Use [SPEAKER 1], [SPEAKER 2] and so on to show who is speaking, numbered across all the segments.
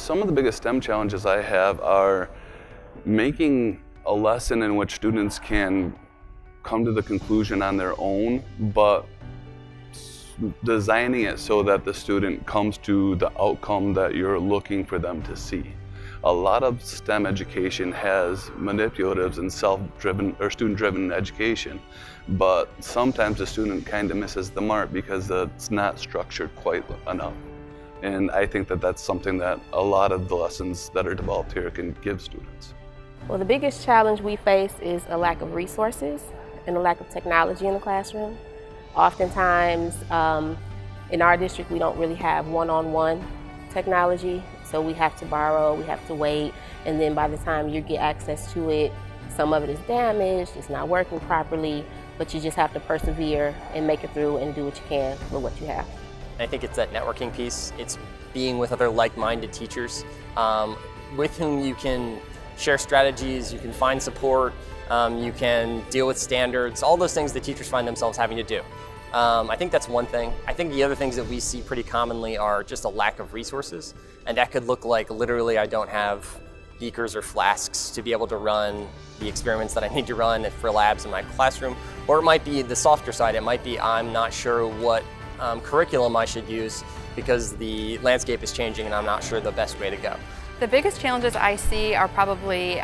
[SPEAKER 1] Some of the biggest STEM challenges I have are making a lesson in which students can come to the conclusion on their own, but designing it so that the student comes to the outcome that you're looking for them to see. A lot of STEM education has manipulatives and self-driven or student-driven education, but sometimes the student kind of misses the mark because it's not structured quite enough. And I think that that's something that a lot of the lessons that are developed here can give students.
[SPEAKER 2] Well, the biggest challenge we face is a lack of resources and a lack of technology in the classroom. Oftentimes, in our district, we don't really have one-on-one technology, so we have to borrow, we have to wait, and then by the time you get access to it, some of it is damaged, it's not working properly, but you just have to persevere and make it through and do what you can with what you have.
[SPEAKER 3] I think it's that networking piece. It's being with other like-minded teachers with whom you can share strategies, you can find support, you can deal with standards, all those things that teachers find themselves having to do. I think that's one thing. I think the other things that we see pretty commonly are just a lack of resources, and that could look like literally I don't have beakers or flasks to be able to run the experiments that I need to run for labs in my classroom, or it might be the softer side. It might be I'm not sure what curriculum I should use because the landscape is changing and I'm not sure the best way to go.
[SPEAKER 4] The biggest challenges I see are probably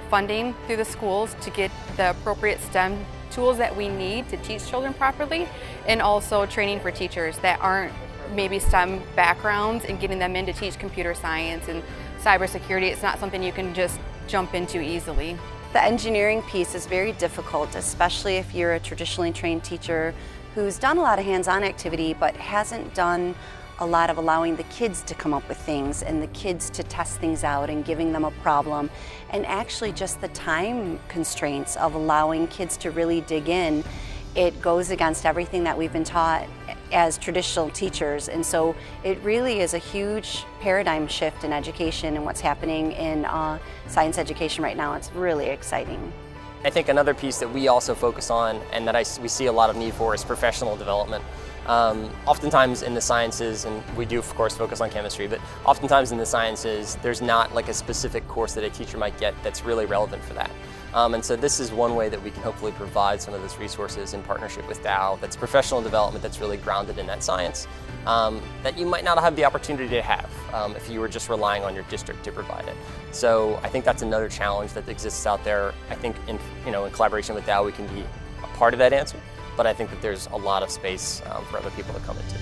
[SPEAKER 4] funding through the schools to get the appropriate STEM tools that we need to teach children properly, and also training for teachers that aren't maybe STEM backgrounds and getting them in to teach computer science and cybersecurity. It's not something you can just jump into easily.
[SPEAKER 5] The engineering piece is very difficult, especially if you're a traditionally trained teacher who's done a lot of hands-on activity but hasn't done a lot of allowing the kids to come up with things and the kids to test things out and giving them a problem, and actually just the time constraints of allowing kids to really dig in. It goes against everything that we've been taught as traditional teachers, and so it really is a huge paradigm shift in education and what's happening in science education right now. It's really exciting.
[SPEAKER 3] I think another piece that we also focus on and that we see a lot of need for is professional development. Oftentimes in the sciences, and we do of course focus on chemistry, but oftentimes in the sciences there's not like a specific course that a teacher might get that's really relevant for that. And so this is one way that we can hopefully provide some of those resources in partnership with Dow that's professional development that's really grounded in that science that you might not have the opportunity to have if you were just relying on your district to provide it. So I think that's another challenge that exists out there. I think in collaboration with Dow we can be a part of that answer, but I think that there's a lot of space for other people to come into.